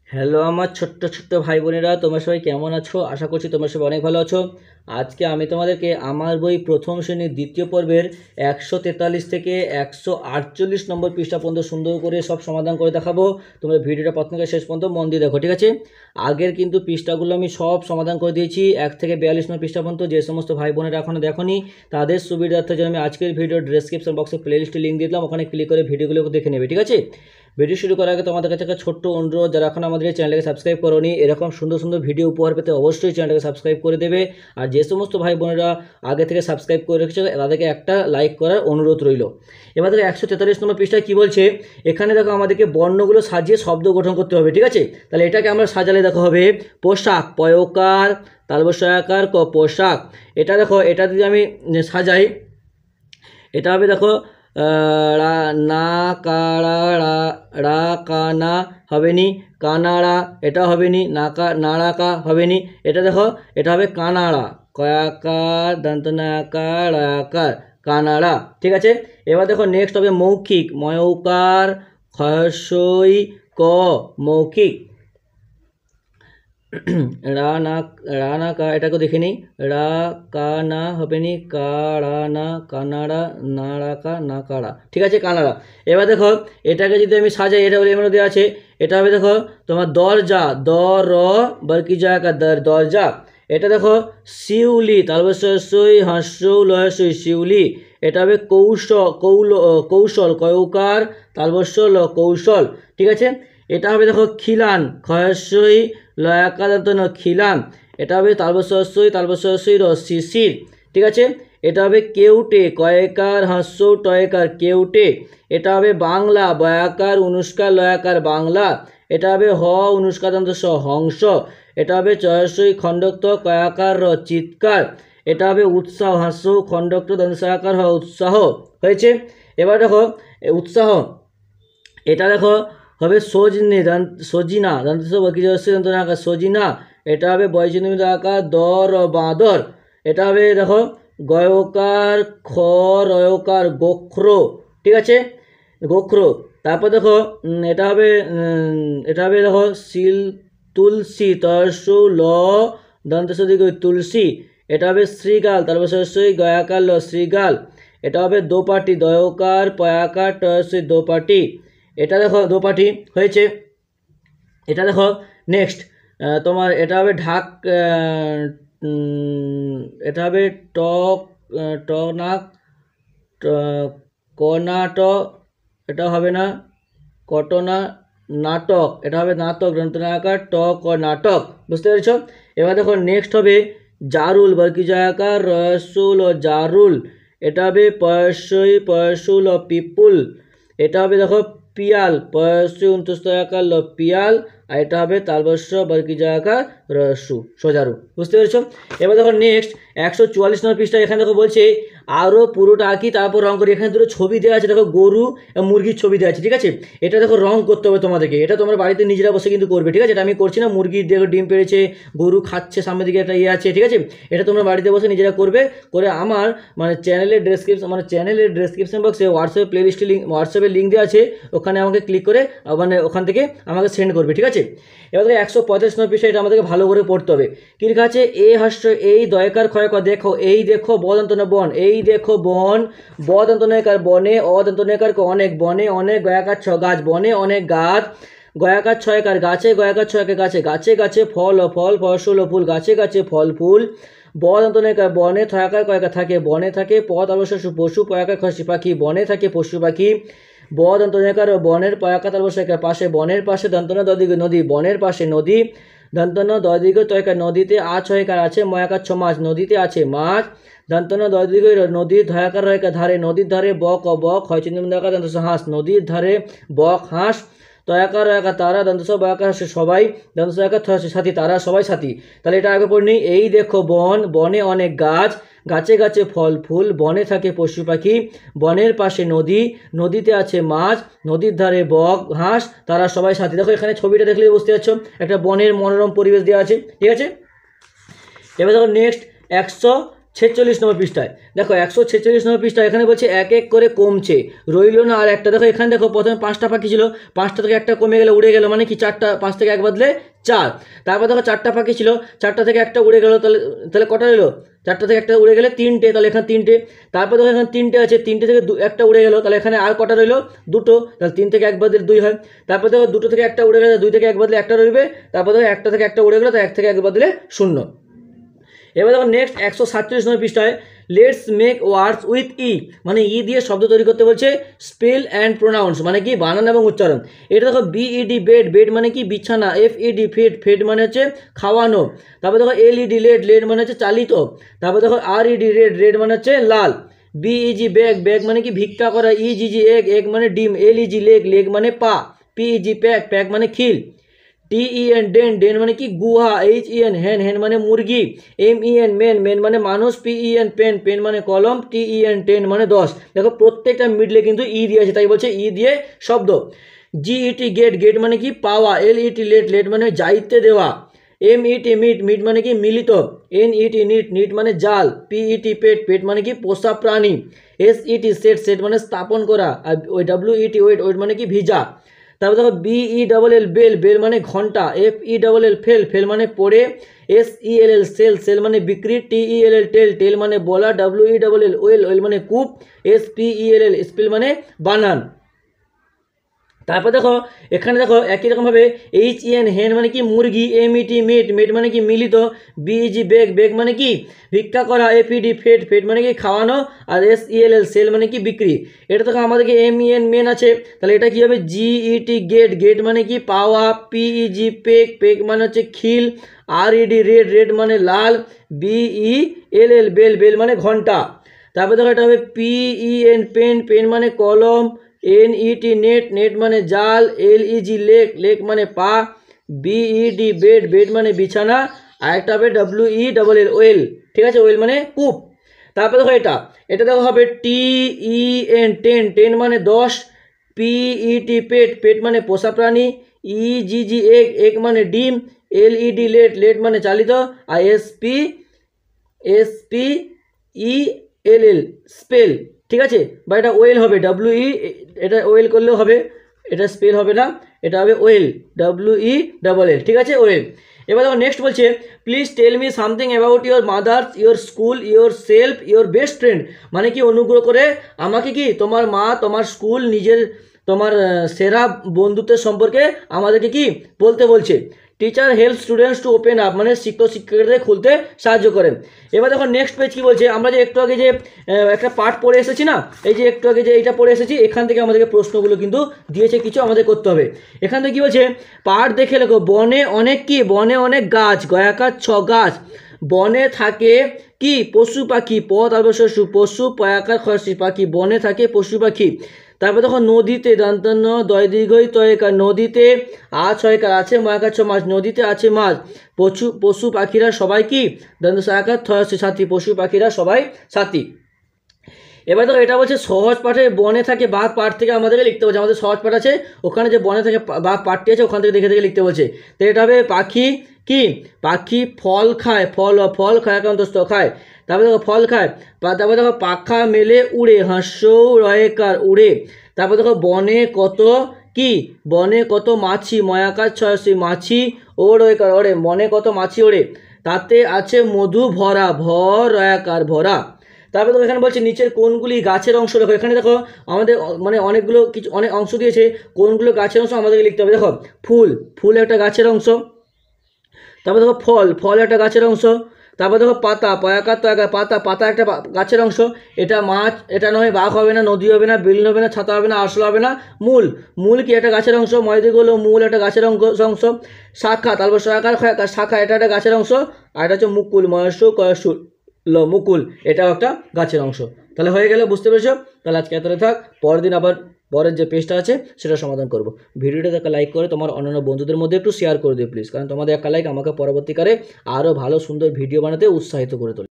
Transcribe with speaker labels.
Speaker 1: Hello আমার ছোট্ট ছোট্ট ভাই বোনেরা, তোমরা সবাই কেমন আছো? আশা করছি তোমরা সবাই অনেক ভালো আছো। আজকে আমি তোমাদেরকে আমার বই প্রথম শ্রেণীর দ্বিতীয় পর্বের 143 থেকে 148 নম্বর পৃষ্ঠা পর্যন্ত সুন্দর করে সব সমাধান করে দেখাবো। তোমরা ভিডিওটা প্রথম থেকে শেষ পর্যন্ত মন দিয়ে দেখো, ঠিক আছে? আগের কিন্তু পৃষ্ঠাগুলো আমি সব সমাধান করে দিয়েছি 1 থেকে 42 নম্বর পৃষ্ঠা পর্যন্ত। যে সমস্ত ভাই বোনেরা এখনও দেখোনি তাদের সুবিধার্থে জন্য আমি আজকের ভিডিও ডেসক্রিপশন বক্সে প্লেলিস্টে লিঙ্ক দিয়ে দিলাম, ওখানে ক্লিক করে ভিডিওগুলো দেখে নেবে, ঠিক আছে? ভিডিও শুরু করার আগে তোমাদের কাছে একটা ছোট্ট অনুরোধ, যারা এখন আমাদের এই চ্যানেলকে সাবস্ক্রাইব করোনি, এরকম সুন্দর সুন্দর ভিডিও উপহার পেতে অবশ্যই চ্যানেলকে সাবস্ক্রাইব করে দেবে। আর যে সমস্ত ভাই বোনেরা আগে থেকে সাবস্ক্রাইব করে রেখেছে তাদেরকে একটা লাইক করার অনুরোধ রইল। এবার দেখো 143 নম্বর পৃষ্ঠায় কী বলছে, এখানে দেখো আমাদেরকে বর্ণগুলো সাজিয়ে শব্দ গঠন করতে হবে, ঠিক আছে? তাহলে এটাকে আমরা সাজালে দেখো হবে পোশাক, পয়কার তালবস্যাকার ক পোশাক। এটা দেখো, এটা যদি আমি সাজাই এটা হবে দেখো না কাড়া রা কানা হবে নি, কানাড়া এটা হবে নি, নাড়াকা হবে নি, এটা দেখো এটা হবে কানাড়া, কয়াকার দন্তনাকার আকার কানাড়া, ঠিক আছে? এবার দেখো নেক্সট হবে মৌখিক, ময়ৌকার খসই ক মৌখিক। রানা কা এটাকে দেখে নিই, রা কানা হবে নি, কাড়ানা কানাড়া নাড়াকা না কাড়া, ঠিক আছে? কানাড়া। এবার দেখো এটাকে যদি আমি সাজাই, এটা বলে এমন দেওয়া আছে, এটা হবে দেখো তোমার দরজা, দ র বরকি জায়গা দরজা। এটা দেখো শিউলি, তালবস্যই হাস্যৌ লহস্যই শিউলি। এটা হবে কৌশল কয়ৌকার তালবস্য কৌশল, ঠিক আছে? এটা হবে দেখো খিলান, ক্ষয়স্যই লয়াকাদান্ত খিলান। এটা হবে তালবস্যই শিশির, ঠিক আছে? এটা হবে কেউটে, কয়েকার হাস্য টয়কার কেউটে। এটা হবে বাংলা, বয়াকার অনুষ্কার লয়াকার বাংলা। এটা হবে হ অনুষ্কাদান্ত হংস। এটা হবে চয়স্যই খণ্ডক্ত কয়াকার চিৎকার। এটা হবে উৎসাহ, হাস্য খণ্ডক্ত দংশাকার হ উৎসাহ, হয়েছে? এবার দেখো উৎসাহ, এটা দেখো হবে সজিনা সজিনা। এটা হবে বয়জনীয় আকার দর বাঁদর। এটা হবে দেখো গয়কার খ রয়কার গোখ্র, ঠিক আছে? গোখ্র। তারপর দেখো এটা হবে দেখো তুলসী তর্সু ল দন্তসদি তুলসী। এটা হবে শ্রীগাল, তারপর সই গয়াকার ল শ্রীগাল। এটা হবে দোপাটি, দয়কার পয়াকার টয়সই দোপাটি। এটা দেখো দোপাটি, হয়েছে? এটা দেখো নেক্সট তোমার এটা হবে এটা হবে টনাক কনাট, এটা হবে না কটনা নাটক, এটা হবে নাটক গ্রন্থনাকার টক ও নাটক, বুঝতে পেরেছ? এবার দেখো নেক্সট হবে জারুল, বর্গী জায়গাকার রসুল ও জারুল। এটা হবে পয়সুল ও পিপুল। এটা হবে দেখো পিয়াল, পয়সী অন্তস্তয়াকার ল পিয়াল। আর এটা হবে তালবস্য বর্গী জায়গাকার রসু সজারু, বুঝতে পেরেছো? এবার দেখো নেক্সট 144 নম্বর পৃষ্ঠা। এখানে দেখো বলছে আরও পুরোটা আঁকি তারপর রং করি। এখানে দুটো ছবি দেওয়া আছে, দেখো গরু এবং মুরগির ছবি দেওয়া আছে, ঠিক আছে? এটা দেখো রং করতে হবে তোমাদেরকে, এটা তোমরা বাড়িতে নিজেরা বসে কিন্তু করবে, ঠিক আছে? এটা আমি করছি না। মুরগির দেখো ডিম পেড়েছে, গরু খাচ্ছে, সামনের দিকে একটা ইয়ে আছে, ঠিক আছে? এটা তোমরা বাড়িতে বসে নিজেরা করবে। করে আমার চ্যানেলের ডেসক্রিপশন বক্সে হোয়াটসঅ্যাপের লিঙ্ক দেওয়া আছে, ওখানে আমাকে ক্লিক করে ওখান থেকে আমাকে সেন্ড করবে, ঠিক আছে? এবার দেখো 145 নম্বর পৃষ্ঠা, এটা আমাদেরকে ভালো করে পড়তে হবে। কি লেখা আছে? এ হাস্য এই দয়কার ক্ষয় দেখো, এই দেখো বদন্তন বন, এই দেখো বন, বদন্তনয়কার বনে, অদন্তনয়কার অনেক, বনে অনেক, গয়াকার গাছ, বনে অনেক গাছ, গয়াকার ছয়কার গাছে, গয়াকার ছয়কার গাছে, গাছে গাছে ফল ও ফল, ফসল ও ফুল, গাছে গাছে ফল ফুল, বদন্তনয়কার বনে, থয়াকার কয়াকার থাকে, বনে থাকে, পথ অবশ্য পশু, পয়াকার খসি পাখি, বনে থাকে পশু পাখি, বদন্তনয়কার বনের পয়াকার অবশ্যকার পাশে, বনের পাশে দন্তন দদিগ নদী, বনের পাশে নদী, দন্তন দদিগ তয়কার নদীতে ছয়কার আছে, ময়াকার ছ মাছ, নদীতে আছে মাছ, দন্তন দদিগ নদীর ধয়াকার রয়কার ধারে, নদীর ধারে বক ও বক, হয় চিন্তা দন্ত হাঁস, নদীর ধারে বক হাঁস, তয়াকার রয়াকার তারা, দন্তস বয়াকার হাসে সবাই, দন্তস একার সাথী, তারা সবাই সাথী। তাহলে এটা আগে পড়নি। এই দেখো বন, বনে অনেক গাছ, গাছে গাছে ফল ফুল, বনে থাকে পশু পাখি, বনের পাশে নদী, নদীতে আছে মাছ, নদীর ধারে বক হাঁস, তারা সবাই সাথী। দেখো এখানে ছবিটা দেখলে বুঝতে পারছো একটা বনের মনোরম পরিবেশ দেওয়া আছে, ঠিক আছে? এবার দেখো নেক্সট 46 নম্বর পৃষ্ঠায় দেখো 146 নম্বর পৃষ্ঠায় এখানে বলছে এক এক করে কমছে, রইল না আর একটা। দেখো এখানে দেখো প্রথমে 5টা পাখি ছিল, 5টা থেকে একটা কমে গেলে উড়ে গেল, মানে কি 4টা, 5 থেকে এক বদলে 4। তারপর দেখো 4টা পাখি ছিল, 4টা থেকে একটা উড়ে গেল, তাহলে তাহলে কটা রইলো, 4টা থেকে একটা উড়ে গেলে 3টে, তাহলে এখানে 3টে। তারপর দেখো এখানে 3টে আছে, 3টে থেকে একটা উড়ে গেল, তাহলে এখানে আর কটা রইলো, 2টো, তাহলে 3 থেকে 1 বদলে 2 হয়। তারপর দেখো 2টো থেকে একটা উড়ে গেলে 2 থেকে 1 বদলে একটা রইবে। তারপর দেখো 1টা থেকে একটা উড়ে গেল, তাহলে 1 থেকে 1 বদলে 0। এবার দেখো নেক্সট 147 নম্বর পৃষ্ঠায় লেটস মেক ওয়ার্ডস উইথ ই, মানে ই দিয়ে শব্দ তৈরি করতে বলছে। স্পেল অ্যান্ড প্রোনাউন্স মানে কি বানান এবং উচ্চারণ। এটা দেখো বিইডি বেড, বেড মানে কি বিছানা। এফইডি ফেড, ফেড মানে হচ্ছে খাওয়ানো। তারপর দেখো এলইডি লেড, লেড মানে হচ্ছে চালিত। তারপর দেখো আরইডি রেড, রেড মানে হচ্ছে লাল। বিইজি ব্যাগ, ব্যাগ মানে কি ভিক্ষা করা। ইজিজি এগ, এগ মানে ডিম। এলইজি লেগ, লেগ মানে পা। পিইজি প্যাক, প্যাক মানে খিল। টিইএন ডেন, ডেন মানে কি গুহা। এইচইএন হেন, হেন মানে মুরগি। এমইএন মেন, মেন মানে মানুষ। পিইএন পেন, পেন মানে কলম। টিইএন 10 মানে 10। দেখো প্রত্যেকটা মিডলে কিন্তু ই দিয়ে আছে, তাই বলছে ই দিয়ে শব্দ। জিইটি গেট, গেট মানে কি পাওয়া। এলইটি লেট, লেট মানে যাইতে দেওয়া। এমইটি মিট, মিট মানে কি মিলিত। এনইটি নিট, নিট মানে জাল। পিইটি পেট, পেট মানে কি পোষা প্রাণী। এসইটি সেট, সেট মানে স্থাপন করা। আর ওই ডাব্লিউইটি ওয়েট, ওয়েট মানে কি ভিজা। তারপর দেখো বিইডবল বেল, বেল মানে ঘন্টা। এফইডবল ফেল, ফেল মানে পড়ে। এসইএলএল সেল, সেল মানে বিক্রি। টিইএলএল টেল, টেল মানে বলা। ডাব্লিউইডবল ওয়েল, ওয়েল মানে কূপ। এসপিইএলএল স্পেল মানে বানান। তারপর দেখো এখানে দেখো একই রকমভাবে এইচইএন হেন মানে কি মুরগি। এমইটি মেট, মেট মানে কি মিলিত। বিইজি বেগ, বেগ মানে কি ভিক্ষা করা। এফইডি ফেড, ফেড মানে কি খাওয়ানো। আর এসইএলএল সেল মানে কি বিক্রি। এটা দেখো আমাদেরকে এমইএন মেন আছে, তাহলে এটা কি হবে জিইটি গেট, গেট মানে কি পাওয়া। পিইজি পেক, পেক মানে হচ্ছে খিল। আরইডি রেড, রেড মানে লাল। বিইএলএল বেল, বেল মানে ঘন্টা। তারপর দেখো এটা হবে পিইএন পেন, পেন মানে কলম। এনইটি নেট, নেট মানে জাল। এলইজি লেক, লেক মানে পা। বিইডি বেড, বেড মানে বিছানা। আর একটা হবে ডাব্লিউইডবল ওয়েল, ঠিক আছে, ওয়েল মানে কূপ। তারপর দেখো এটা, এটা দেখো হবে টিইএন 10, 10 মানে 10। পিইটি পেট, পেট মানে পোষা প্রাণী। ইজিজি এগ, এগ মানে ডিম। এলইডি লেট, লেট মানে চালিত। আর এসপিইএলএল স্পেল, ঠিক আছে, বা এটা ওয়েল হবে। ডাব্লিউই, এটা ওয়েল করলেও হবে, এটা স্পেল হবে না, এটা হবে ওয়েল, ডাব্লিউইডবল, ঠিক আছে, ওয়েল। এবার দেখো নেক্সট বলছে please tell me something about your mothers, your school, your self, your best friend, মানে কি অনুগ্রহ করে আমাকে কি তোমার মা, তোমার স্কুল, নিজের তোমার সেরা বন্ধুত্বের সম্পর্কে আমাদেরকে কি বলতে বলছে। Teacher help students to open up, মানে শিক্ষক শিক্ষার্থীদের খুলতে সাহায্য করেন। এবার দেখো নেক্সট পেজ কি বলছে, আমরা যে একটু আগে যে একটা পার্ট পড়ে এসেছি না, এই যে একটু আগে যে এইটা পড়ে এসেছি, এখান থেকে আমাদেরকে প্রশ্নগুলো কিন্তু দিয়েছে, কিছু আমাদের করতে হবে। এখান থেকে কী বলছে, পার্ট দেখে লেখো, বনে অনেক কি, বনে অনেক গাছ, গয়াকার 6 গাছ। বনে থাকে কি পশু পাখি, প তারপর শস্য, পশু পয়াকার খসি পাখি, বনে থাকে পশু পাখি। তারপর দেখো নদীতে, দন্তন্য দয় দীর্ঘই তয়কার, নদীতে ছয়কার আছে, ময়াকার 6 মাছ, নদীতে আছে মাছ। পশু পাখিরা সবাই কি, দন্ত সয়াকার থয়সি সাথী, পশু পাখিরা সবাই সাথী। এবার দেখো এটা বলছে সহজ পাঠে, বনে থাকে বাঘ, পাঠ থেকে আমাদেরকে লিখতে বলছে। আমাদের সহজ পাঠ আছে, ওখানে যে বনে থাকে বাঘ পাঠটি আছে, ওখান থেকে দেখে দেখে লিখতে বলছে। তো এটা হবে পাখি কি, পাখি ফল খায়, ফল খায়, দোস্ত খায়। তারপরে দেখো ফল খায়। তারপরে দেখো পাখা মেলে উড়ে, হাঁসও রয়েকার উড়ে। তারপর দেখো বনে কত কি, বনে কত মাছি, ময়াকার 6 মাছি ও রয়েকার ওড়ে, বনে কত মাছি ওড়ে। তাতে আছে মধু ভরা, রয়াকার ভরা। তারপরে দেখো এখানে বলছে নিচের কোনগুলি গাছের অংশ দেখো। এখানে দেখো আমাদের মানে অনেকগুলো কিছু অনেক অংশ দিয়েছে, কোনগুলো গাছের অংশ আমাদেরকে লিখতে হবে। দেখো ফুল, ফুল একটা গাছের অংশ। তারপর দেখো ফল, ফল একটা গাছের অংশ। তারপর দেখো পাতা, পয়াকার তয়াকার পাতা, পাতা একটা গাছের অংশ। এটা মাছ, এটা নয় বাঘ হবে না, নদী হবে না, বিল হবে না, ছাতা হবে না, আসল হবে না। মূল, মূল কি একটা গাছের অংশ, ময়দিগুলো মূল একটা গাছের অংশ। শাখা, তারপর সয়াকার শাখা, এটা একটা গাছের অংশ। আর এটা হচ্ছে মুকুল, ময়সু কয়সু মুকুল, এটাও একটা গাছের অংশ। তাহলে হয়ে গেলে, বুঝতে পেরেছো? তাহলে আজকে এতটাই থাক, পরের দিন আবার পরের যে পেজটা আছে সেটা সমাধান করব। ভিডিওটা একটা লাইক করে তোমার অন্যান্য বন্ধুদের মধ্যে একটু শেয়ার করে দিও প্লিজ, কারণ তোমাদের একটা লাইক আমাকে পরবর্তীকালে আরও ভালো সুন্দর ভিডিও বানাতে উৎসাহিত করে তোলে।